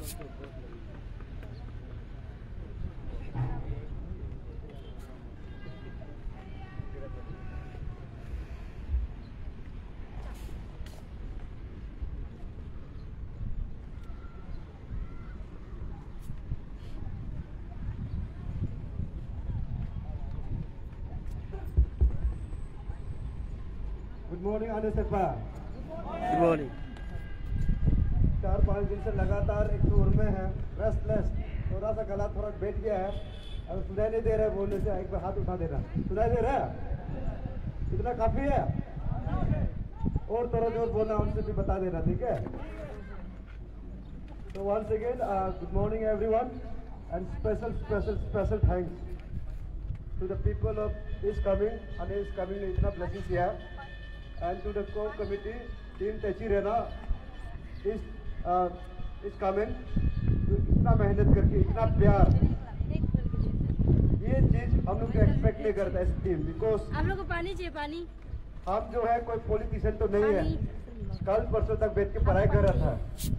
Good morning आने से पा। Good morning. 4-5 दिन से लगातार एक टूर में है, रेस्टलेस, थोड़ा सा गला थोड़ा बैठ गया है। अगर सुनाई नहीं दे रहा है बोलने से एक बार हाथ उठा देना। सुनाई दे रहा है? इतना काफी है? और थोड़ा जोर बोलना उनसे भी बता देना, ठीक है? तो once again good morning everyone and special thanks to the people of this coming and is coming ने इतना ब्लेसिंग्स किया and to the core committee team Techi रहना इस कमेंट इतना मेहनत करके इतना प्यार, ये चीज हम लोग एक्सपेक्ट नहीं करता इस टीम, बिकॉज आप लोग को पानी चाहिए, पानी। हम जो है कोई पॉलिटिशियन तो नहीं है। कल परसों तक बैठ के पढ़ाई कर रहा था,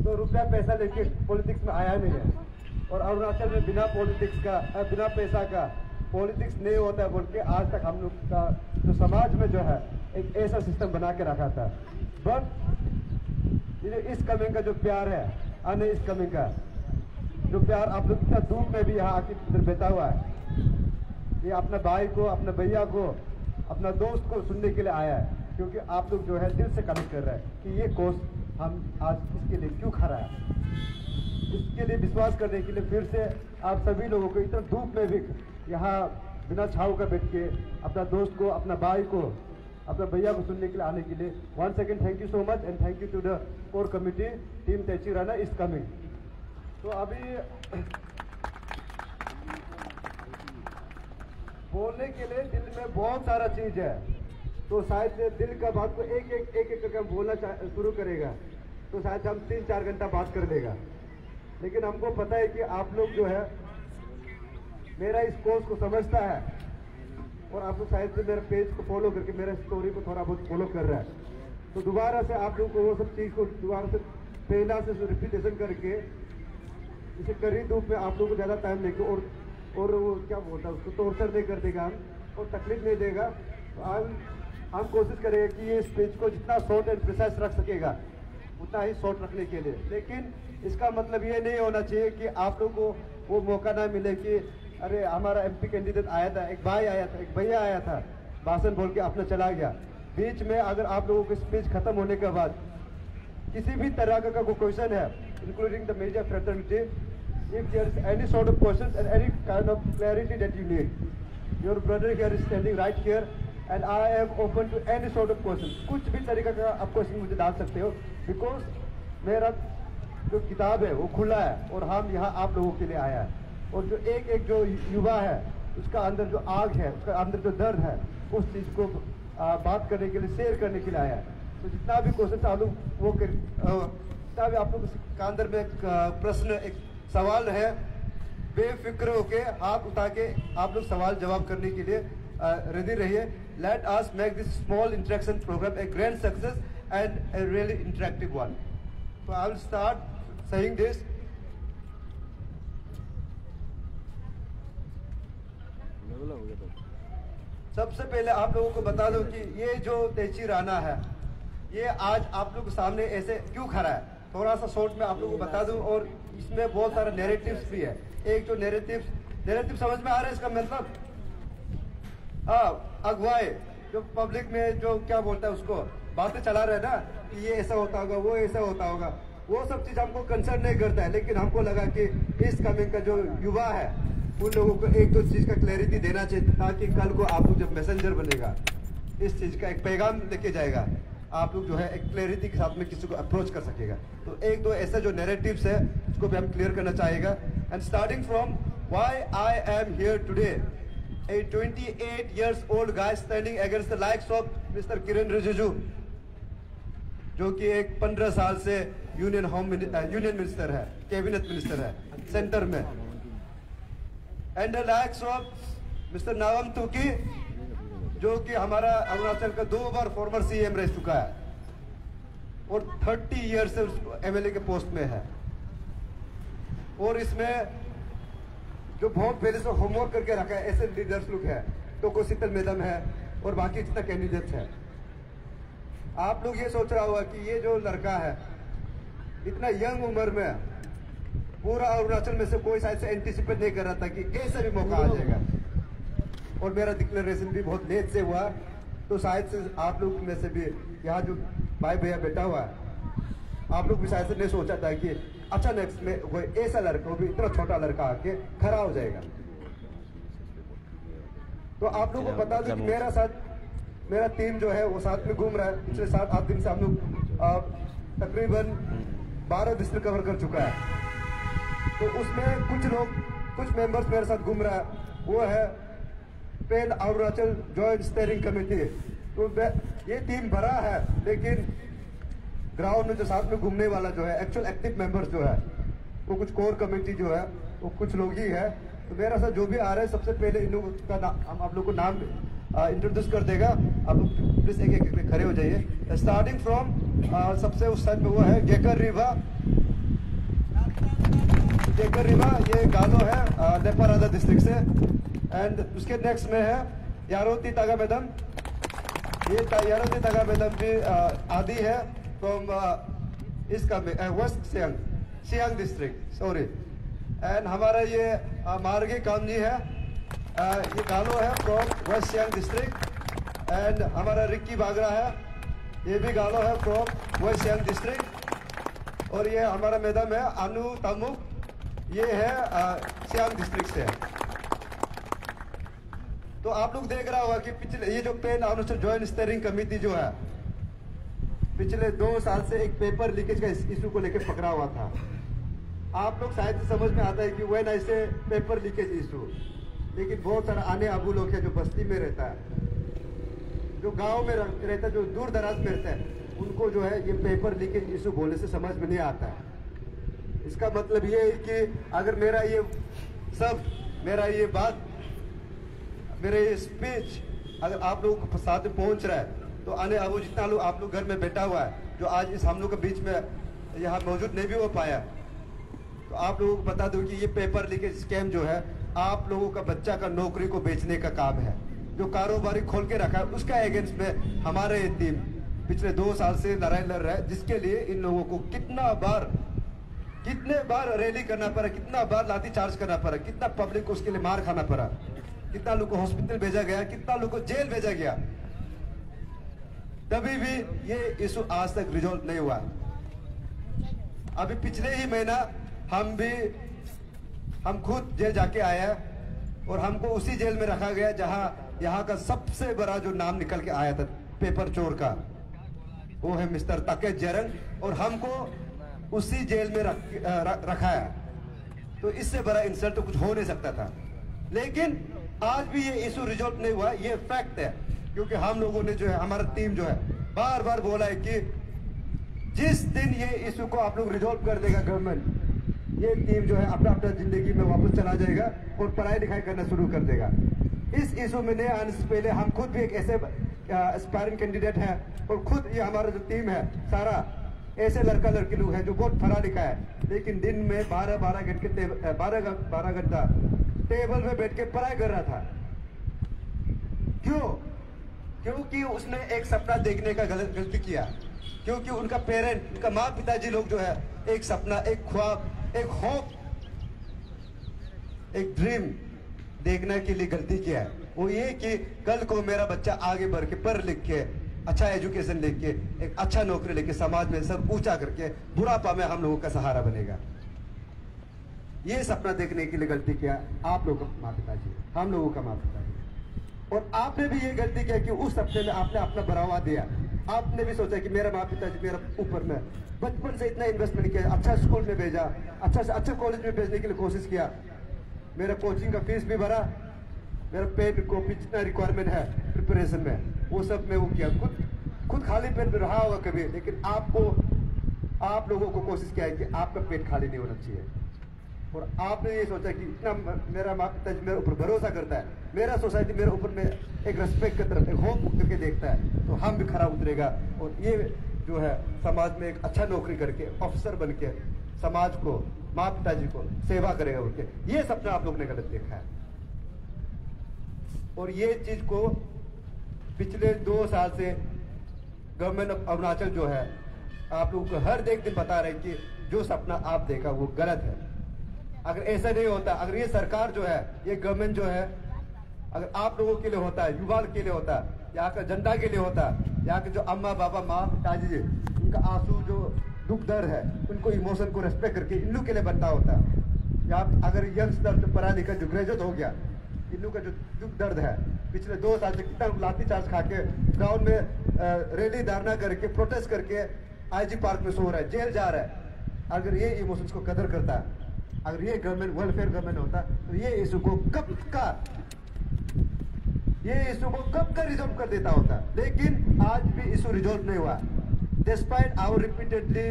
तो रुपया पैसा लेके पॉलिटिक्स में आया नहीं है। और अरुणाचल में बिना पॉलिटिक्स का, बिना पैसा का पॉलिटिक्स नहीं होता है बोल के आज तक हम लोग का जो समाज में जो है एक ऐसा सिस्टम बना के रखा था। बट ये इस कमिंग का जो प्यार है, आने इस कमिंग का जो प्यार आप लोग इतना धूप में भी यहाँ आके इधर बैठा हुआ है, ये अपने भाई को, अपने भैया को, अपना दोस्त को सुनने के लिए आया है, क्योंकि आप लोग जो है दिल से कनेक्ट कर रहे हैं कि ये कोर्स हम आज इसके लिए क्यों खड़ा है। इसके लिए विश्वास करने के लिए फिर से आप सभी लोगों को इतना धूप में भी यहाँ बिना छाव का बैठ के अपना दोस्त को, अपना भाई को, अपना भैया को सुनने के लिए आने के लिए once again thank you so much and thank you to the core committee team Techi Rana is coming. तो अभी बोलने के लिए दिल में बहुत सारा चीज है, तो शायद दिल का बात को एक एक करके हम बोलना शुरू करेगा तो शायद हम 3-4 घंटा बात कर लेगा। लेकिन हमको पता है कि आप लोग जो है मेरा इस कोर्स को समझता है और आप लोग शायद से मेरे पेज को फॉलो करके मेरा स्टोरी को थोड़ा बहुत फॉलो कर रहा है, तो दोबारा से आप लोग को वो सब चीज़ को दोबारा से पहला से रिपीटेशन करके इसे करीब धूप में आप लोग को ज़्यादा टाइम लेके और वो क्या बोलता है उसको टॉर्चर नहीं कर देगा हम और तकलीफ नहीं देगा। तो हम कोशिश करेंगे कि ये स्पीच को जितना शॉर्ट एंड प्रिसाइज रख सकेगा उतना ही शॉर्ट रखने के लिए। लेकिन इसका मतलब ये नहीं होना चाहिए कि आप लोग को वो मौका ना मिले कि अरे हमारा एमपी कैंडिडेट आया था, एक भाई आया था, एक भैया आया था, भाषण बोल के अपना चला गया। बीच में अगर आप लोगों की स्पीच खत्म होने के बाद किसी भी तरह का कोई क्वेश्चन है, including the major fraternity, if there is any sort of questions and any kind of clarity that you need, your brother here is standing right here and I am open to any sort of questions। कुछ भी तरीका का आप question मुझे डाल सकते हो, because मेरा जो किताब है वो खुला है और हम यहाँ आप लोगों के लिए आया है। और जो एक जो युवा है उसका अंदर जो आग है, उसका अंदर जो दर्द है, उस चीज़ को बात करने के लिए, शेयर करने के लिए आया है। तो जितना भी क्वेश्चन आप लोग वो जितना भी आप लोग का अंदर में एक प्रश्न, एक सवाल है, बेफिक्र होके हाथ उठा के आप लोग सवाल जवाब करने के लिए रेडी रहिए। Let us make this small interaction programme a grand success and a really interactive one. तो I will start saying this. सबसे पहले आप लोगों को बता दो कि ये जो तेची राना है ये आज आप लोग के सामने ऐसे क्यों खड़ा है, थोड़ा सा शॉर्ट में आप लोगों को बता दूं। और इसमें बहुत सारे नैरेटिव्स भी है। एक जो नैरेटिव समझ में आ रहा है, इसका मतलब अगुवाई, जो पब्लिक में जो क्या बोलता है उसको बातें चला रहे ना कि ये ऐसा होता होगा, वो ऐसा होता होगा, वो सब चीज हमको कंसर्न नहीं करता है। लेकिन हमको लगा कि इस कमिंग का जो युवा है उन लोगों को एक दो चीज का क्लैरिटी देना चाहिए, ताकि कल को आप लोग जब मैसेंजर बनेगा इस चीज का एक पैगाम लेके जाएगा, आप लोग जो है एक क्लैरिटी के साथ में किसी को अप्रोच कर सकेगा। तो एक दो ऐसे जो नैरेटिव्स है उसको भी हम क्लियर करना चाहेगा। And starting from why I am here today, A 28 years old guy standing against the likes of Mr. Kiren Rijiju, जो कि एक 15 साल से यूनियन मिनिस्टर है, कैबिनेट मिनिस्टर है सेंटर में। And the likes of mister नावम तुकी, जो कि हमारा अरुणाचल का 2 बार फॉर्मर सीएम रह चुका है और 30 ईयर से एमएलए के पोस्ट में है। और इसमें जो बहुत पहले से होमवर्क करके रखा है ऐसे लीडर्स लोग है, तो को शीतल मैडम है और बाकी जितना कैंडिडेट्स है। आप लोग ये सोच रहा होगा कि ये जो लड़का है इतना यंग उम्र में, पूरा अरुणाचल में से कोई शायद से एंटिसिपेट नहीं कर रहा था कि ऐसा भी मौका आ जाएगा। और मेरा डिक्लेरेशन भी बहुत लेट से हुआ, तो शायद से आप लोग में से भी यहाँ जो भाई भैया बैठा हुआ है, आप लोग भी शायद से नहीं सोचा था कि अचानक में कोई ऐसा लड़का, वो भी इतना छोटा लड़का आके खड़ा हो जाएगा। तो आप लोगों को बता दूं कि मेरा टीम जो है वो साथ में घूम रहा है। पिछले 7-8 दिन से हम लोग तकरीबन 12 डिस्ट्रिक्ट कवर कर चुका है। तो उसमें कुछ मेंबर्स मेरे साथ घूम रहा है, वो है pan Arunachal joint steering committee. तो ये टीम बड़ा है, लेकिन ग्राउंड में जो साथ में घूमने वाला जो है एक्चुअल एक्टिव मेंबर्स जो है वो कुछ कोर कमेटी जो है वो कुछ लोग ही है। तो मेरा साथ जो भी आ रहा है, सबसे पहले इन लोगों का हम आप लोग को नाम इंट्रोड्यूस कर देगा। आप लोग प्लीज एक खड़े हो जाइए। स्टार्टिंग फ्रॉम सबसे उस साइड में वो है गेकर रिवा। ये गालो है लेपारादा डिस्ट्रिक्ट से। एंड उसके नेक्स्ट में है यारोती तागा मैडम। ये यारोती तागा मैडम जी आदि है फ्रॉम इसका west Siang district, sorry. And हमारा ये मार्गी कामजी है, ये गालो है from west Siang district. And हमारा रिक्की बागरा है, ये भी गालो है फ्रॉम वेस्ट सियांग डिस्ट्रिक्ट। और ये हमारा मैडम है अनु तामुक, ये है सियांग डिस्ट्रिक्ट से। तो आप लोग देख रहा होगा कि पिछले ये जो pan Arunachal joint steering committee जो है, पिछले 2 साल से एक पेपर लीकेज का इशू को लेकर पकड़ा हुआ था। आप लोग शायद समझ में आता है कि वह ऐसे पेपर लीकेज इशू, लेकिन बहुत सारा आने आबू लोग है जो बस्ती में रहता है, जो गांव में रहता है, जो दूर दराज में रहता है, उनको जो है ये पेपर लीकेज इशू बोलने से समझ में नहीं आता है। इसका मतलब ये है कि अगर मेरा ये बात, मेरा ये स्पीच अगर आप लोगों को साथ में पहुंच रहा है, तो आने अब जितना लोग आप लोग घर में बैठा हुआ है, जो आज इस हम लोग के बीच में यहाँ मौजूद नहीं भी हो पाया, तो आप लोगों को बता दूं कि ये पेपर लीकेज स्कैम जो है आप लोगों का बच्चा का नौकरी को बेचने का काम है। जो कारोबारी खोल के रखा है उसका अगेंस्ट में हमारे टीम पिछले 2 साल से लड़ाई लड़ रहा है, जिसके लिए इन लोगों को कितने बार रैली करना पड़ा, कितना बार लाठी चार्ज करना पड़ा, कितना पब्लिक को उसके लिए मार खाना पड़ा, कितना लोग को हॉस्पिटल भेजा गया, कितना लोग को जेल भेजा गया, तभी भी ये इशू आज तक रिजॉल्व नहीं हुआ। अभी पिछले ही महीना हम खुद जेल जाके आए हैं और हमको उसी जेल में रखा गया जहां यहाँ का सबसे बड़ा जो नाम निकल के आया था पेपर चोर का, वो है मिस्टर तकेत जरंग, और हमको उसी जेल में रखा है। तो इससे बड़ा इंसल्ट तो कुछ हो नहीं सकता था। लेकिन आज भी ये इशू रिजॉल्व नहीं हुआ, ये फैक्ट है, क्योंकि हम लोगों ने जो है, हमारा टीम जो है बार बार बोला है कि जिस दिन ये इशू को आप लोग रिजॉल्व कर देगा गवर्नमेंट, ये टीम जो है अपना जिंदगी में वापस चला जाएगा और पढ़ाई लिखाई करना शुरू कर देगा। इस इशू में नहीं आने से पहले हम खुद भी एक ऐसे एस्पायरिंग कैंडिडेट है, और खुद ये हमारा जो टीम है सारा ऐसे लड़का लड़की लोग हैं जो बहुत पढ़ा लिखा है, लेकिन दिन में 12 घंटा टेबल में बैठ के पढ़ाई कर रहा था। क्यों? क्योंकि उसने एक सपना देखने का गलती किया, क्योंकि उनका पेरेंट, उनका माँ पिताजी लोग जो है एक सपना, एक ख्वाब, एक होप, एक ड्रीम देखने के लिए गलती किया है। वो ये कि कल को मेरा बच्चा आगे बढ़ के पढ़ लिख के अच्छा एजुकेशन लेके एक अच्छा नौकरी लेके समाज में सब ऊंचा करके बुढ़ापा में हम लोगों का सहारा बनेगा। ये सपना देखने के लिए गलती किया आप लोगों का माँ पिताजी, हम लोगों का माँ पिताजी। और आपने भी ये गलती किया कि उस सपने में आपने अपना बढ़ावा दिया। आपने भी सोचा कि मेरा माँ पिताजी मेरा ऊपर में बचपन से इतना इन्वेस्टमेंट किया, अच्छा स्कूल में भेजा, अच्छा से अच्छा कॉलेज में भेजने के लिए कोशिश किया, मेरा कोचिंग का फीस भी भरा, मेरा पेन कॉपी जितना रिक्वायरमेंट है प्रिपरेशन में वो सब मैं वो किया। खुद खाली पेट में रहा होगा कभी, लेकिन आप लोगों को कोशिश किया है कि आपका पेट खाली नहीं होना चाहिए। और आपने ये सोचा कि इतना मेरा माँ पिताजी मेरे ऊपर भरोसा करता है, मेरा सोसाइटी मेरे ऊपर में एक रेस्पेक्ट की तरफ एक होप करके देखता है, तो हम भी खरा उतरेगा और ये जो है समाज में एक अच्छा नौकरी करके ऑफिसर बन के समाज को माँ पिताजी को सेवा करेगा बोल के, ये सपना आप लोग ने गलत देखा है। और ये चीज को पिछले 2 साल से गवर्नमेंट ऑफ अरुणाचल जो है आप लोगों को हर एक दिन बता रहे हैं कि जो सपना आप देखा वो गलत है। अगर ऐसा नहीं होता, अगर ये सरकार जो है, ये गवर्नमेंट जो है, अगर आप लोगों के लिए होता है, युवा के लिए होता है, यहाँ का जनता के लिए होता है, यहाँ के जो अम्मा बाबा माँ पिताजी जी उनका आंसू जो दुख दर्द है, उनको इमोशन को रेस्पेक्ट करके इन लोग के लिए बनता होता है। यहाँ अगर यंगस्टर जो पढ़ा लिखा जो ग्रेजुएट हो गया, इन लोग का जो दुख दर्द है, पिछले 2 साल से कितना लाठी चार्ज खा के ग्राउंड में रैली धरना करके प्रोटेस्ट करके आईजी पार्क में सो रहा है, जेल जा रहा है। अगर ये इमोशंस को कदर करता है, अगर ये गवर्नमेंट वेलफेयर गवर्नमेंट होता तो ये इशू को कब का रिजॉल्व कर देता होता। लेकिन आज भी इशू रिजॉल्व नहीं हुआ, despite our repeatedly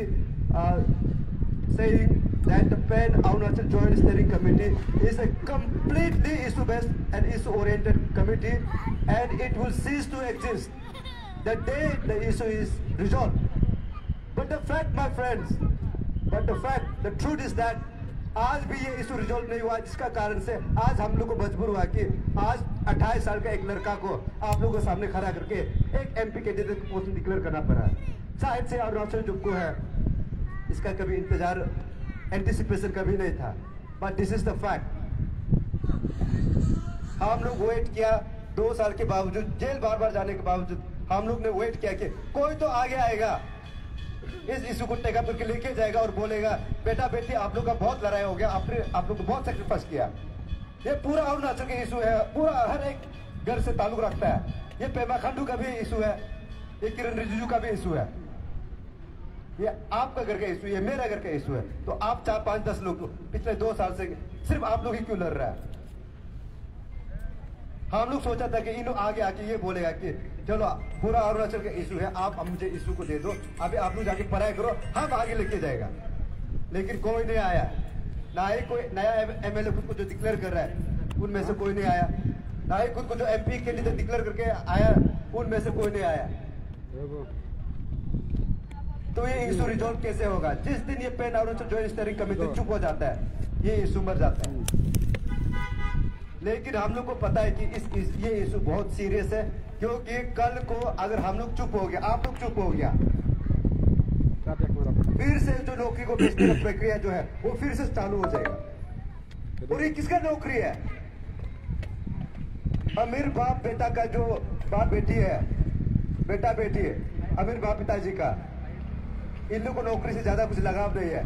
saying that the PAN Arunachal Joint Steering Committee is a completely issue-based and issue-oriented committee, and it will cease to exist the day the issue is resolved. But the fact, my friends, the truth is that आज भी ये issue resolve नहीं हुआ, जिसका कारण से आज हम लोग को मजबूर हुआ कि आज 28 साल का एक लड़का को आप लोगों के सामने खड़ा करके एक एमपी कैंडिडेट को पोस्ट डिक्लेयर करना पड़ा। शायद से अरुणाचल जो को है इसका कभी इंतजार एंटिसिपेशन कभी नहीं था, but this is the fact. हम लोग वेट किया 2 साल के बावजूद, जेल बार बार जाने के बावजूद हम लोग ने वेट किया कि कोई तो आगे आएगा, इस इशू को टेकअप करके लेके जाएगा और बोलेगा बेटा बेटी आप लोग का बहुत लड़ाई हो गया, आपने आप लोग को बहुत सेक्रीफाइस किया। ये पूरा अरुणाचल का इशू है, पूरा हर एक घर से ताल्लुक रखता है। ये पेमा खांडू का भी इशू है, ये किरण रिजिजू का भी इशू है, ये आपका घर का इशू है, मेरा घर का इशू है। तो आप 4, 5, 10 लोग पिछले 2 साल से सिर्फ आप लोग ही क्यों लड़ रहा है? हम लोग सोचा था कि इन आगे आके ये बोलेगा कि चलो पूरा अरुणाचल का इशू है, आप मुझे इशू को दे दो, अभी आप लोग जाके पढ़ाई करो, हम आगे लेके जाएगा। लेकिन कोई नहीं आया, ना ही कोई नया एमएलए खुद को जो डिक्लेयर कर रहा है उनमें से कोई नहीं आया, ना ही खुद को जो एमपी कैंडिडेट डिक्लेयर करके आया उनमें से कोई नहीं आया। तो ये इशू रिजॉल्व कैसे होगा? जिस दिन ये pan Arunachal joint steering committee चुप हो जाता है, ये इशू मर जाता है। लेकिन हम लोग को पता है कि ये इशू बहुत सीरियस है, क्योंकि कल को अगर हम लोग चुप हो गया, आप लोग चुप हो गया, फिर से जो नौकरी को बेचने का प्रक्रिया जो है वो फिर से चालू हो जाएगा। और ये किसका नौकरी है? अमीर बाप बेटा का जो बाप बेटी है, बेटा बेटी है, अमीर बाप पिताजी का, इन लोगों को नौकरी से ज्यादा कुछ लगाव नहीं है,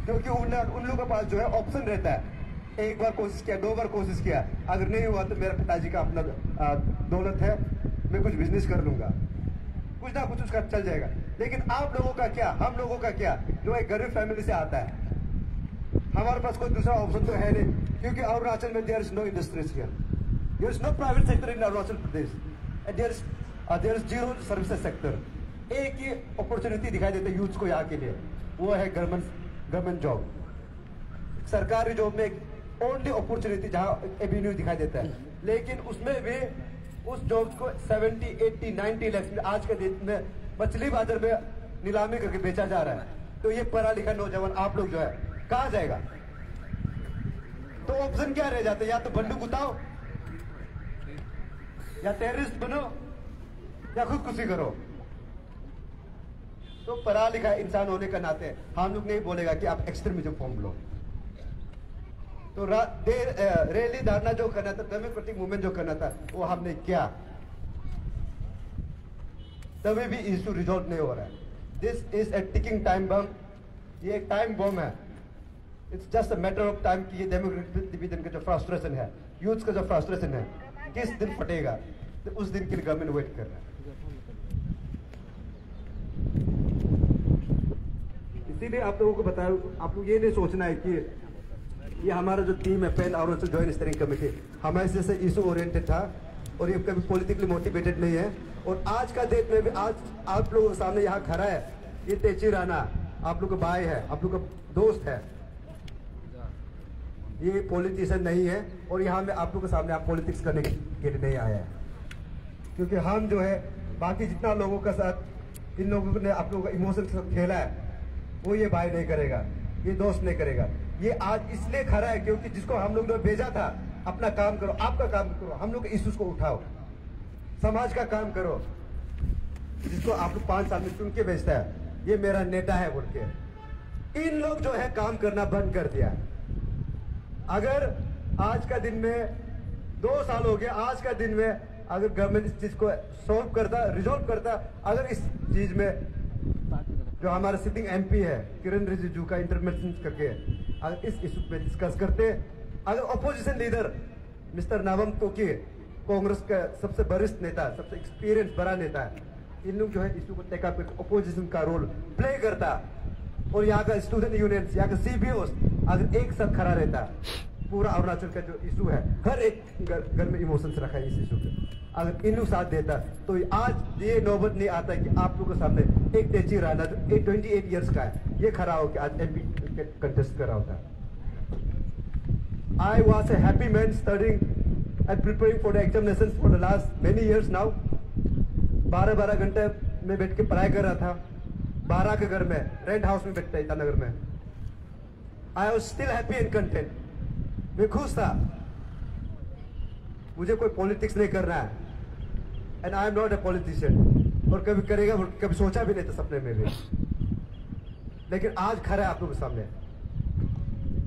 क्योंकि उन लोगों के पास जो है ऑप्शन रहता है। एक बार कोशिश किया, 2 बार कोशिश किया, अगर नहीं हुआ तो मेरा पिताजी का अपना दौलत है, मैं कुछ बिजनेस कर लूंगा, कुछ ना कुछ उसका चल जाएगा। लेकिन आप लोगों का क्या, हम लोगों का क्या, जो एक गरीब फैमिली से आता है, हमारे पास कोई दूसरा ऑप्शन तो है नहीं, क्योंकि अरुणाचल में there is no industries here, there is no private sector in Arunachal Pradesh, and there is zero services sector. एक ही अपॉर्चुनिटी दिखाई देता है यूथ को यहाँ के लिए, वो है गवर्नमेंट जॉब। सरकारी जॉब में ओनली अपॉर्चुनिटी जहाँ एवेन्यू दिखाई देता है, लेकिन उसमें भी उस जॉब को 70, 80, 90 लाख में आज के दिन में मछली बाजार में नीलामी करके बेचा जा रहा है। तो ये पढ़ा लिखा नौजवान आप लोग जो है कहाँ जाएगा? तो ऑप्शन क्या रह जाते? या तो बंदूक उठाओ, या टेररिस्ट बनो, या खुदकुशी करो। तो पढ़ा लिखा इंसान होने का नाते हम लोग नहीं बोलेगा कि आप एक्सट्रीमिज्म फॉर्म लो। तो रैली धरना जो करना था, डेमोक्रेटिक मूवमेंट जो करना था, वो हमने किया, तभी भी इशू रिजॉल्व नहीं हो रहा है। This is a ticking time bomb, ये एक टाइम बम है। It's just a matter of time कि ये डेमोक्रेटिक डिवीजन का जो फ्रस्ट्रेशन है, यूथ का जो फ्रस्ट्रेशन है, किस दिन फटेगा, तो उस दिन के लिए गवर्नमेंट वेट कर रहा है। इसीलिए आप लोगों को बताया, आपको ये नहीं सोचना है कि ये हमारा जो टीम है pan Arunachal joint steering committee हमेशा से इशू ओरिएंटेड था, और ये कभी पॉलिटिकली मोटिवेटेड नहीं है। और आज का डेट में भी आज आप लोगों के सामने यहाँ खड़ा है, ये तेची राणा आप लोग का भाई है, आप लोग का दोस्त है, ये पॉलिटिशियन नहीं है। और यहाँ में आप लोग के सामने आप पॉलिटिक्स करने के लिए नहीं आया है, क्योंकि हम जो है बाकी जितना लोगों के साथ इन लोगों ने आप लोगों का इमोशन के साथ खेला है, वो ये भाई नहीं करेगा, ये दोस्त नहीं करेगा। ये आज इसलिए खड़ा है क्योंकि जिसको हम लोग ने भेजा था अपना काम करो, आपका काम करो, हम लोग इश्यूज को उठाओ, समाज का काम करो, जिसको आप लोग 5 साल में चुन के भेजता है, ये मेरा नेता है बोल के इन लोग जो है काम करना बंद कर दिया। अगर आज का दिन में 2 साल हो गया, आज का दिन में अगर गवर्नमेंट इस चीज को सॉल्व करता, रिजॉल्व करता, अगर इस चीज में जो हमारा सिटिंग एमपी है किरण रिजिजू का इंटरवेंशन करके अगर इस इशू पे डिस्कस करते, अगर ऑपोजिशन लीडर मिस्टर नवम तोकी कांग्रेस का सबसे वरिष्ठ नेता, सबसे एक्सपीरियंस बड़ा नेता है, इन लोग जो है इशू को टेक अप ऑपोजिशन का रोल प्ले करता और यहाँ का स्टूडेंट यूनियन, यहाँ का सीबीओ अगर एक साथ खड़ा रहता, पूरा अरुणाचल का जो इशू है हर एक घर में इमोशंस रखा है इस इशू पे, अगर इन लोग साथ देता तो आज ये नौबत नहीं आता कि आप लोगों के सामने एक तेजी राणा जो 28 इयर्स का है ये खड़ा होकर आज एमपी कंटेस्ट कर रहा होता। I was a happy man studying and preparing for the examinations for the last many years now. 12 घंटे में बैठ के पढ़ाई कर रहा था 12 के घर में, रेंट हाउस में बैठता ईटानगर में। I was still happy and content. मैं खुश था, मुझे कोई पॉलिटिक्स नहीं करना है and I am not a politician, और कभी करेगा कभी सोचा भी नहीं था सपने में भी, लेकिन आज खड़ा है आप लोगों के सामने।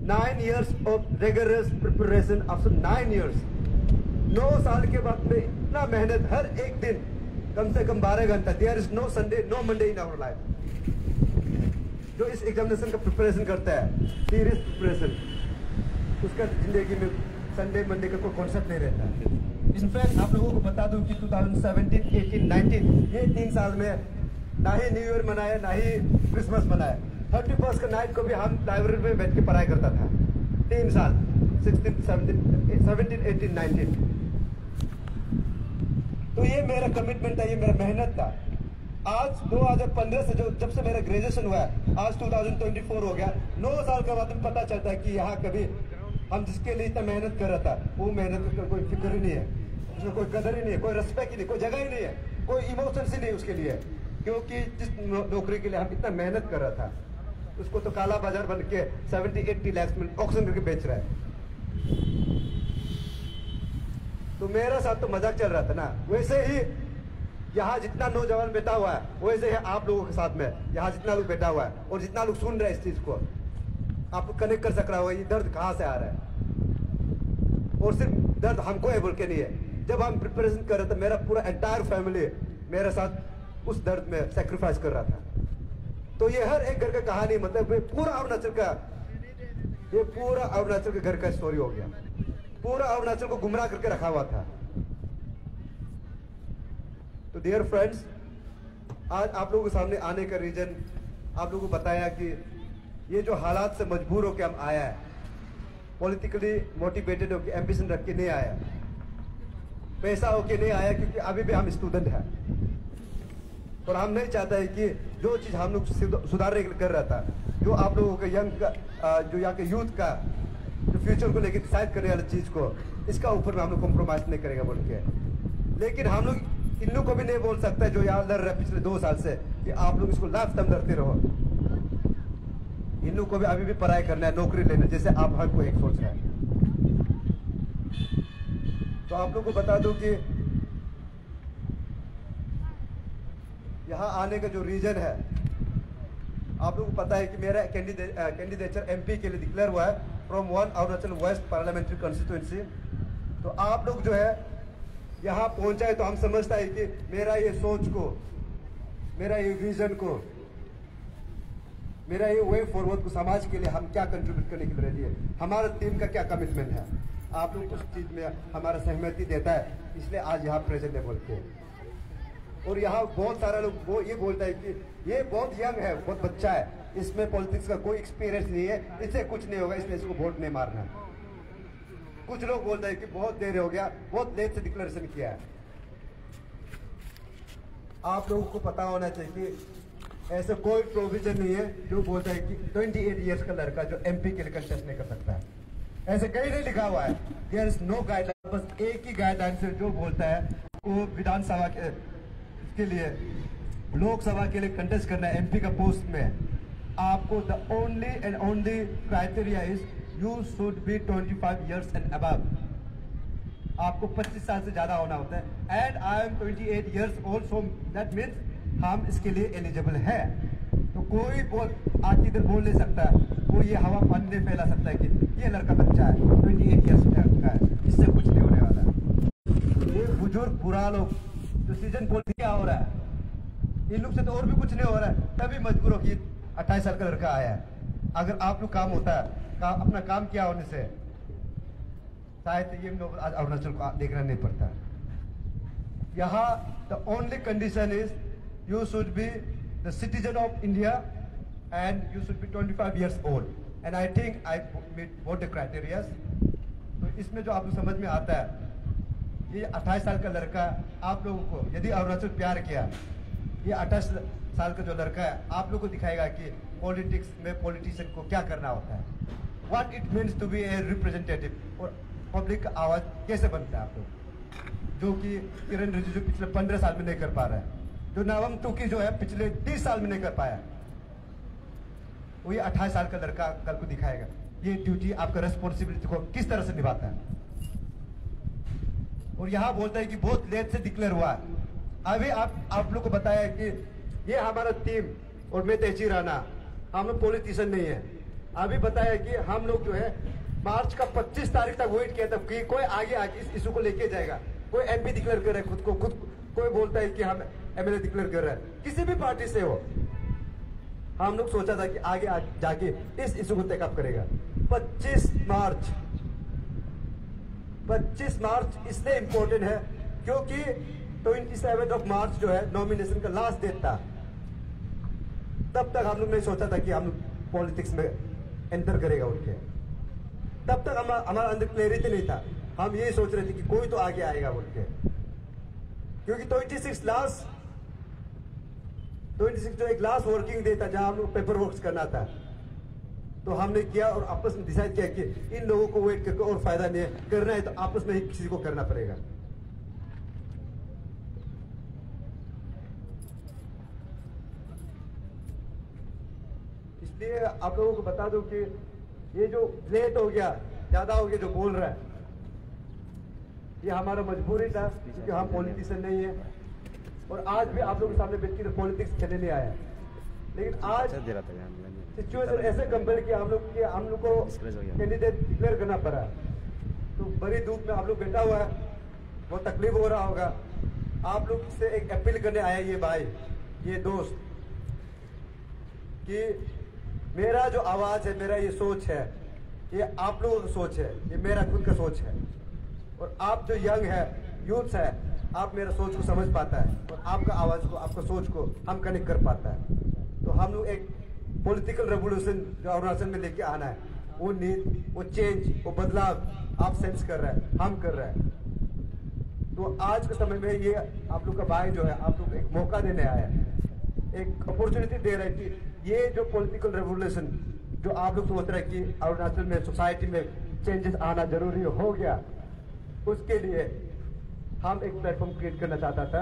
9 years of rigorous preparation after 9 years, 9 साल के बाद में इतना मेहनत, हर एक दिन कम से कम 12 घंटा, there is no Sunday no Monday in our life. जो इस एग्जामिनेशन का प्रिपरेशन करता है, सीरियस प्रिपरेशन, उसका जिंदगी में संडे मंडे का कोई कॉन्सेप्ट नहीं रहता है। इनफैक्ट आप लोगों को बता दूं कि 2017, 18, 19 ये 3 साल में ना ही न्यू ईयर मनाया ना ही क्रिसमस मनाया। 31st का नाइट को भी हम लाइब्रेरी में बैठ के पढ़ाई करता था 3 साल, 16, 17, 18, 19। तो ये मेरा कमिटमेंट था, ये मेरा मेहनत था। आज 2015 से जब से मेरा ग्रेजुएशन हुआ है, आज 2024 हो गया, 9 साल के बाद में पता चलता है कि यहाँ कभी हम जिसके लिए इतना मेहनत कर रहा था वो मेहनत का कोई फिक्र ही नहीं है, उसमें कोई कदर ही नहीं है, कोई रिस्पेक्ट ही नहीं, कोई जगह ही नहीं है, कोई इमोशंस ही नहीं उसके लिए, क्योंकि जिस नौकरी के लिए हम इतना मेहनत कर रहा था उसको तो काला बाजार बन के 70-80 लाख में ऑक्शन करके बेच रहा है। तो मेरा साथ तो मजाक चल रहा था ना, वैसे ही यहाँ जितना नौजवान बैठा हुआ है वैसे ही आप लोगों के साथ में यहाँ जितना लोग बैठा हुआ है और जितना लोग सुन रहे हैं इस चीज को, आप लोग कनेक्ट कर सक रहा होगा ये दर्द कहाँ से आ रहा है। और सिर्फ दर्द हमको है बोल के नहीं है, जब हम प्रिपरेशन कर रहे थे मेरा पूरा एंटायर फैमिली मेरे साथ उस दर्द में सेक्रीफाइस कर रहा था। तो ये हर एक घर का कहानी, मतलब ये पूरा अरुणाचल के घर का स्टोरी हो गया, पूरा अरुणाचल को गुमराह करके रखा हुआ था। तो डियर फ्रेंड्स, आज आप लोगों के सामने आने का रीजन आप लोगों को बताया कि ये जो हालात से मजबूर होकर हम आया है, पॉलिटिकली मोटिवेटेड होकर एम्बिशन रख के नहीं आया, पैसा होके नहीं आया, क्योंकि अभी भी हम स्टूडेंट हैं और हम नहीं चाहते हैं कि जो चीज हम लोग सुधारने के लिए कर रहा था, जो आप लोगों का यंग का जो यहाँ के यूथ का जो फ्यूचर को लेकर डिसाइड करने वाली चीज को, इसका ऊपर में हम लोग कॉम्प्रोमाइज नहीं करेगा बोल के। लेकिन हम लोग इन लोग को भी नहीं बोल सकता जो यहाँ लड़ रहे पिछले 2 साल से कि आप लोग इसको लाइफ टाइम लड़ते रहो। इन लोग को भी अभी भी पढ़ाई करना है, नौकरी लेना, जैसे आप हर कोई एक सोच रहा है। तो आप लोग को बता दूं कि यहाँ आने का जो रीजन है, आप लोगों को पता है कि मेरा कैंडिडेचर एमपी के लिए डिक्लेयर हुआ है from 1 Arunachal west parliamentary constituency. तो आप लोग जो है यहाँ पहुंचा है तो हम समझता है कि मेरा ये सोच को, मेरा ये विजन को, मेरा ये वे फॉरवर्ड को समाज के लिए हम क्या कंट्रीब्यूट करने के लिए रेडी है, हमारा टीम का क्या कमिटमेंट है, आप लोग उस चीज में हमारा सहमति देता है, इसलिए आज यहाँ प्रेजेंट है बोलते हैं। और यहाँ बहुत सारा लोग वो ये बोलता है कि ये बहुत यंग है, बहुत बच्चा है, इसमें पॉलिटिक्स का कोई एक्सपीरियंस नहीं है, इससे कुछ नहीं होगा, इसलिए इसको वोट नहीं मारना। कुछ लोग बोलते हैं कि बहुत देर हो गया, बहुत लेट से डिक्लेरेशन किया है। आप लोगों को पता होना चाहिए कि ऐसा कोई प्रोविजन नहीं है जो बोलता है कि 28 इयर्स का लड़का जो एमपी के लिए कंटेस्ट नहीं कर सकता है, ऐसे कहीं नहीं लिखा हुआ है। देयर इज नो गाइडलाइन, बस एक ही गाइडलाइन से जो बोलता है वो विधानसभा के लिए, लोकसभा के लिए कंटेस्ट करना है एमपी का पोस्ट में, आपको the only and only criteria is you should be 25 years and above. आपको 25 साल से ज्यादा होना होता है। And I am 28 years old, so that means हम इसके लिए एलिजिबल है। तो कोई आके इधर बोल नहीं सकता, कोई ये हवा पानी नहीं फैला सकता है कि ये लड़का बच्चा है 28 years का है, इससे कुछ नहीं होने वाला है। ये बुजुर्ग बुरा लोग जो सीजन पोल क्या हो रहा है, इन लोग से तो और भी कुछ नहीं हो रहा है, तभी मजबूर हो कि 28 साल का लड़का आया है। अगर आप लोग काम होता है, अपना काम किया होने से शायद ये लोग आज अरुणाचल को देखना नहीं पड़ता। यहाँ the only condition is you should be the citizen of India and you should be 25 years old and I think I meet both the criterias. तो इसमें जो आप लोग समझ में आता है, ये 28 साल का लड़का आप लोगों को यदि अरुणाचल प्यार किया, ये 28 साल का जो लड़का है आप लोग को दिखाएगा कि पॉलिटिक्स में पॉलिटिशियन को क्या करना होता है, what it means to be a representative और पब्लिक का आवाज कैसे बनता है आप लोग, जो कि किरण रिजिजू पिछले 15 साल में नहीं कर पा रहा है, जो नवम तुकी जो है पिछले 30 साल में नहीं कर पाया, वो ये 28 साल का लड़का कल को दिखाएगा ये ड्यूटी आपका रेस्पॉन्सिबिलिटी को किस तरह से निभाता है। और यहाँ बोलता है कि बहुत लेट से डिक्लेयर हुआ है। अभी आप लोग को बताया कि ये हमारा टीम और मैं तेजी राणा, हम लोग पॉलिटिशियन नहीं है। अभी बताया कि हम लोग जो है मार्च का 25 तारीख तक वेट किया था कि कोई आगे इस इशू को लेके जाएगा। कोई एमपी डिक्लेयर कर रहा है खुद कोई बोलता है कि हम एमएलए डिक्लेयर कर रहा है, किसी भी पार्टी से हो। हम लोग सोचा था कि आगे जाके इस इशू को टेकअप करेगा। 25 मार्च इसलिए इंपॉर्टेंट है क्योंकि 27 मार्च जो है नॉमिनेशन का लास्ट डेट था। तब तक हम लोग ने सोचा था कि हम पॉलिटिक्स में एंटर करेगा उनके, तब तक हमारा अंदर क्लैरिटी नहीं था। हम ये सोच रहे थे कि कोई तो आगे आएगा उनके, क्योंकि 26 जो एक लास्ट वर्किंग डे था जहां हम लोग पेपर वर्क करना था, तो हमने किया और आपस में डिसाइड किया कि इन लोगों को वेट करके और फायदा नहीं है, करना है तो आपस में ही किसी को करना पड़ेगा। इसलिए आप लोगों को बता दूं कि ये जो लेट हो गया, ज्यादा हो गया जो बोल रहा है, ये हमारा मजबूरी था क्योंकि हम पॉलिटिशियन नहीं है। और आज भी आप लोगों के सामने बैठ के पॉलिटिक्स खेलने नहीं आया, लेकिन आज सिचुएशन ऐसे कंपेयर किया हम लोग को कैंडिडेट डिक्लेयर करना पड़ा। तो बड़ी धूप में आप लोग बैठा हुआ है, बहुत तकलीफ हो रहा होगा। आप लोग से एक अपील करने आया ये भाई, ये दोस्त, कि मेरा जो आवाज है, मेरा ये सोच है, ये आप लोगों की सोच है, ये मेरा खुद का सोच है। और आप जो यंग है, यूथ है, आप मेरा सोच को समझ पाता है और आपका आवाज को, आपका सोच को हम कनेक्ट कर पाता है। तो हम लोग एक पॉलिटिकल रेवोल्यूशन जो अरुणाचल में लेके आना है, वो नीड, वो चेंज, वो बदलाव आप सेंस कर रहे हैं, हम कर रहे हैं। तो आज के समय में ये आप लोग का भाई जो है, आप लोग एक मौका देने आया है, एक अपॉर्चुनिटी दे रहा है कि ये जो पॉलिटिकल रेवोल्यूशन जो आप लोग सोच रहे हैं कि अरुणाचल में सोसाइटी में चेंजेस आना जरूरी हो गया, उसके लिए हम एक प्लेटफॉर्म क्रिएट करना चाहता था।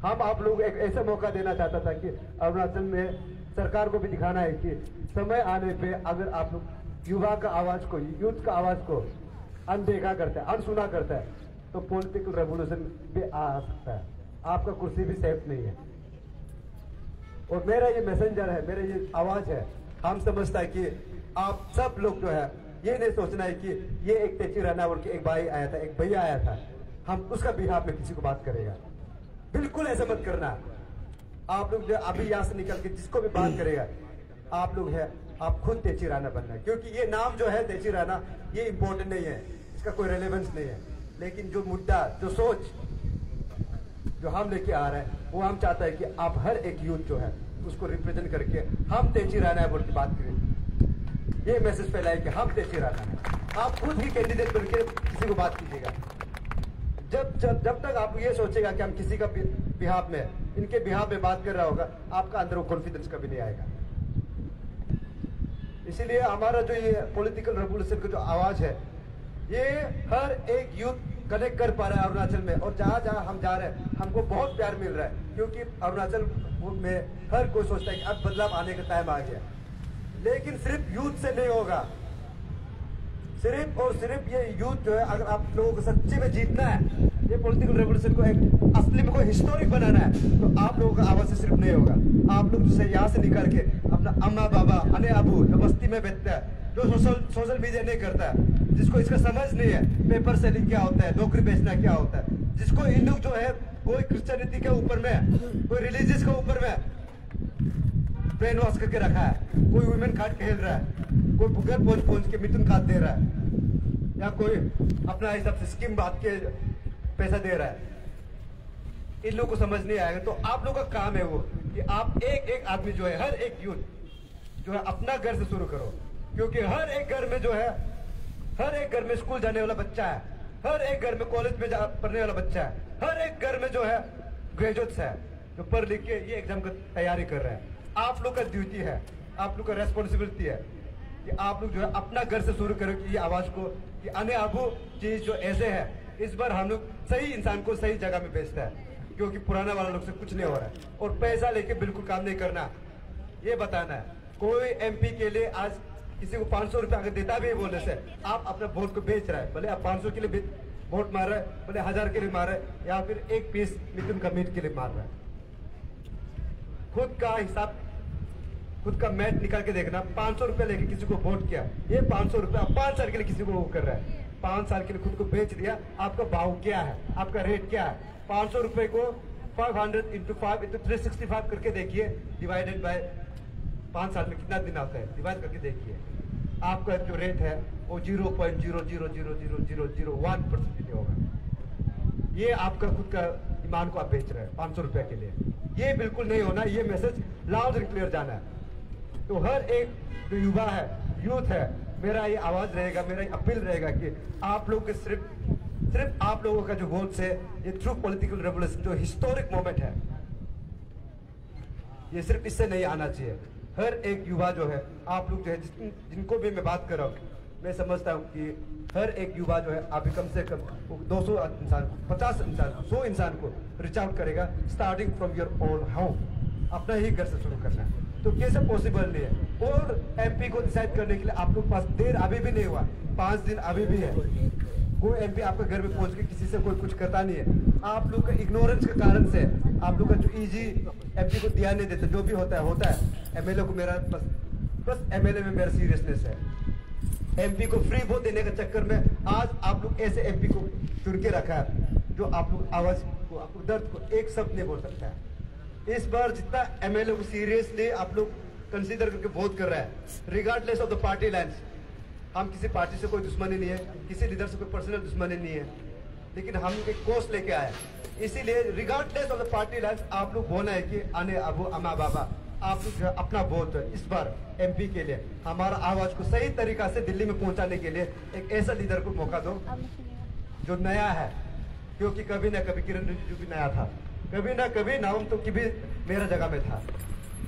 हम आप लोग एक ऐसा मौका देना चाहता था कि अरुणाचल में सरकार को भी दिखाना है कि समय आने पे अगर आप लोग युवा का आवाज को, यूथ का आवाज को अनदेखा करता है, अनसुना करता है, तो पॉलिटिकल रेवोल्यूशन भी आ सकता है। आपका कुर्सी भी सेफ नहीं है। और मेरा ये मैसेंजर है, मेरा ये आवाज है। हम समझता है कि आप सब लोग जो है, ये नहीं सोचना है कि ये एक तेजी राणा बोल के एक भाई आया था, एक भैया आया था, हम उसका बिहाफ में किसी को बात करेगा। बिल्कुल ऐसा मत करना। आप लोग जो अभी यहाँ से निकल के जिसको भी बात करेगा, आप लोग है, आप खुद तेजी राणा बनना है। क्योंकि ये नाम जो है तेजी राणा, ये इंपॉर्टेंट नहीं है, इसका कोई रेलेवेंस नहीं है। लेकिन जो मुद्दा, जो सोच जो हम लेके आ रहे हैं, वो हम चाहता है कि आप हर एक यूथ जो है उसको रिप्रेजेंट करके हम तेजी राणा है बोल के बात करें। ये मैसेज फैलाए कि हम तेजी राणा है। आप खुद ही कैंडिडेट बन के किसी को बात कीजिएगा। जब तक आप ये सोचेगा कि हम किसी का बिहाफ में, इनके बिहाफ में बात कर रहा होगा, आपका अंदर वो कॉन्फिडेंस कभी नहीं आएगा। इसीलिए हमारा जो ये पॉलिटिकल रेवोल्यूशन का जो आवाज है, ये हर एक यूथ कनेक्ट कर पा रहा है अरुणाचल में, और जहाँ जहाँ हम जा रहे हैं हमको बहुत प्यार मिल रहा है, क्योंकि अरुणाचल में हर कोई सोचता है कि अब बदलाव आने का टाइम आ गया। लेकिन सिर्फ यूथ से नहीं होगा, सिर्फ और सिर्फ ये यूथ जो है, अगर आप लोगों को सच्चे में जीतना है, ये पॉलिटिकल रेवोल्यूशन को एक असली में कोई हिस्टोरिक बनाना है, तो आप लोगों का आवाज से सिर्फ नहीं होगा। आप लोग जिसे यहाँ से निकाल के अपना अम्मा बाबा अने अबू जो बस्ती में बैठता है, जो सोशल मीडिया नहीं करता है, जिसको इसका समझ नहीं है पेपर सेलिंग क्या होता है, नौकरी बेचना क्या होता है, जिसको इन लोग जो है कोई क्रिश्चियनिटी के ऊपर में, कोई रिलीजियस के ऊपर में ब्रेन वॉश करके रखा है, कोई वुमेन कार्ड खेल रहा है, कोई घर पहुंच के मिथुन कार्ड दे रहा है, या कोई अपना हिसाब से स्कीम बात के पैसा दे रहा है। इन लोगों को समझ नहीं आएगा। तो आप लोगों का काम है वो कि आप एक एक आदमी जो है, हर एक यूथ जो है अपना घर से शुरू करो, क्योंकि हर एक घर में जो है, हर एक घर में स्कूल जाने वाला बच्चा है, हर एक घर में कॉलेज में पढ़ने वाला बच्चा है, हर एक घर में जो है ग्रेजुएट्स है जो पढ़ लिख के ये एग्जाम की तैयारी कर रहे हैं। आप लोग का ड्यूटी है, आप लोग का रेस्पॉन्सिबिलिटी है कि आप लोग जो है अपना घर से शुरू करें कि ये आवाज को, कि अने अबू चीज जो ऐसे है, इस बार हम लोग सही इंसान को सही जगह में भेजता है, क्योंकि पुराना वाला लोग से कुछ नहीं हो रहा है। और पैसा लेके बिल्कुल काम नहीं करना, ये बताना है। कोई एमपी के लिए आज किसी को 500 रुपया अगर देता भी है बोलने से, आप अपना वोट को बेच रहा है। भले आप 500 के लिए वोट मार रहा है, भले 1000 के लिए मार रहा है, या फिर एक पीस मिथुन का मीट के लिए मार रहा है। खुद का हिसाब, खुद का मैट निकाल के देखना। 500 रुपया लेके किसी को वोट किया, ये 500 रुपया 5 साल के लिए किसी को वो कर रहा है, 5 साल के लिए खुद को बेच दिया। आपका भाव क्या है, आपका रेट क्या है? 500 रुपए को 500 इंटू 5 इंटू 365 करके देखिए, डिवाइडेड बाय 5 साल में कितना दिन आता है, डिवाइड करके देखिए। आपका जो रेट है वो 0.0000001% भी होगा। ये आपका खुद का ईमान को आप बेच रहे हैं 500 रुपए के लिए। ये बिल्कुल नहीं होना, ये मैसेज लाउड एंड क्लियर जाना है। तो हर एक जो युवा है, यूथ है, मेरा ये आवाज रहेगा, मेरा ये अपील रहेगा कि आप लोग के सिर्फ आप लोगों का जो वोट है, ये थ्रू पॉलिटिकल रेवोल्यूशन जो हिस्टोरिक मोमेंट है, ये सिर्फ इससे नहीं आना चाहिए। हर एक युवा जो है, आप लोग जो है, जिनको भी मैं बात कर रहा हूँ, मैं समझता हूँ कि हर एक युवा जो है अभी कम से कम 200 इंसान को, 50 इंसान को, 100 इंसान को रीच आउट करेगा, starting from your own home. अपना ही घर से शुरू करना है। तो कैसे पॉसिबल नहीं है? और एमपी को डिसाइड करने के लिए आप लोग पास देर अभी भी नहीं हुआ, 5 दिन अभी भी है। कोई एमपी आपके घर में पहुंच के किसी से कोई कुछ करता नहीं है। आप लोग का इग्नोरेंस के कारण से, आप लोग का जो इजी एमपी को ध्यान नहीं देते, जो भी होता है। एमएलए को मेरा बस एमएलए में मेरा सीरियसनेस है। एमपी को फ्री वोट देने के चक्कर में आज आप लोग ऐसे एमपी को चुन के रखा है जो आप लोग आवाज को, आपको दर्द को एक शब्द नहीं बोल सकता है। इस बार जितना एमएलए को सीरियसली आप लोग कंसीडर करके वोट कर रहा है, regardless of the party lines. हम किसी पार्टी से कोई दुश्मनी नहीं है, किसी लीडर से कोई पर्सनल दुश्मनी नहीं है, लेकिन हम एक कोर्स लेके आए। इसीलिए regardless of the party lines आप लोग बोलना है कि आने अबू अम्मा बाबा, आप लोग अपना वोट इस बार एमपी के लिए, हमारा आवाज को सही तरीका से दिल्ली में पहुंचाने के लिए एक ऐसा लीडर को मौका दो जो नया है। क्योंकि कभी ना कभी किरण रिजिजू भी नया था, कभी ना कभी नाम तो भी मेरा जगह में था।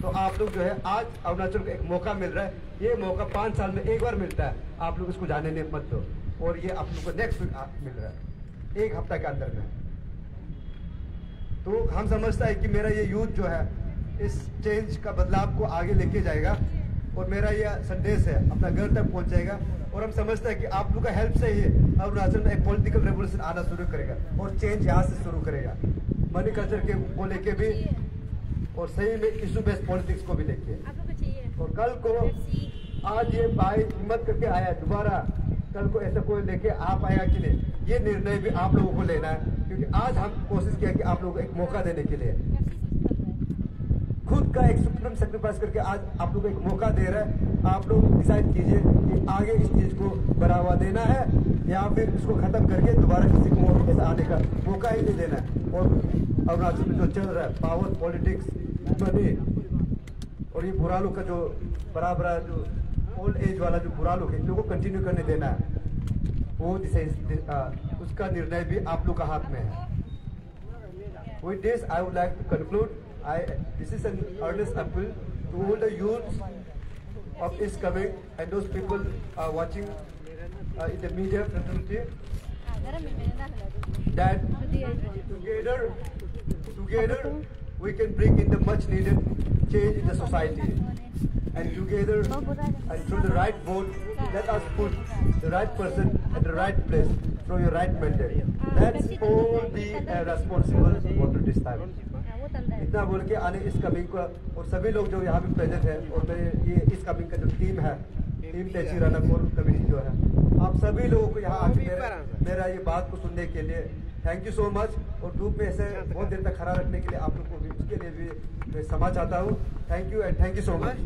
तो आप लोग जो है, आज अरुणाचल को एक मौका मिल रहा है। ये मौका 5 साल में एक बार मिलता है। आप लोग इसको जाने नहीं मत दो। और ये आप लोग को नेक्स्ट वीक मिल रहा है, 1 हफ्ता के अंदर में। तो हम समझता है कि मेरा ये यूथ जो है इस चेंज का बदलाव को आगे लेके जाएगा, और मेरा ये संदेश है अपना घर तक पहुंचाएगा। और हम समझते हैं कि आप लोग का हेल्प से ही अरुणाचल में एक पॉलिटिकल रेवोल्यूशन आना शुरू करेगा, और चेंज यहाँ से शुरू करेगा, मनी कल्चर के को लेके भी, और सही में इशू बेस्ड पॉलिटिक्स को भी लेके। और कल को आज ये भाई हिम्मत करके आया दोबारा, कल को ऐसा कोई लेके आ पाएगा कि नहीं, ये निर्णय भी आप लोगों को लेना है। क्योंकि आज हम कोशिश किया कि आप लोगों को एक मौका देने के लिए, खुद का एक सुप्रीम सेक्रीफाइस करके आज आप लोग को एक मौका दे रहा है। आप लोग डिसाइड कीजिए कि आगे इस चीज को बढ़ावा देना है या फिर इसको खत्म करके दोबारा किसी को ऐसा आने का मौका ही नहीं देना है। और अरुणाचल में जो चल रहा है पावर पॉलिटिक्स, मनी, और ये बुरा लोग का जो बराबर जो ओल्ड एज वाला जो बुरा लोग है, इन लोगों को कंटिन्यू करने देना है, वो उसका निर्णय भी आप लोग का हाथ में है। With this, I would like to conclude. This is an earnest appeal to all the youths of East Kameng and those people watching in the media fraternity. that together we can bring in the much needed change in the society. And together and through the right vote, let us put the right person at the right place from your right mandate. Let's all be a responsible voter this time. इतना बोल के आने इस coming को और सभी लोग जो यहाँ पे प्रेजेंट है और मेरे ये इस कमिंग का जो टीम है, टीम तेजी राना कोर कमेटी जो है, आप सभी लोगों को यहाँ आके मेरा ये बात को सुनने के लिए थैंक यू सो मच। और धूप में ऐसे बहुत देर तक खड़ा रखने के लिए आप लोग को भी उसके लिए भी मैं क्षमा चाहता हूँ। Thank you and thank you so much.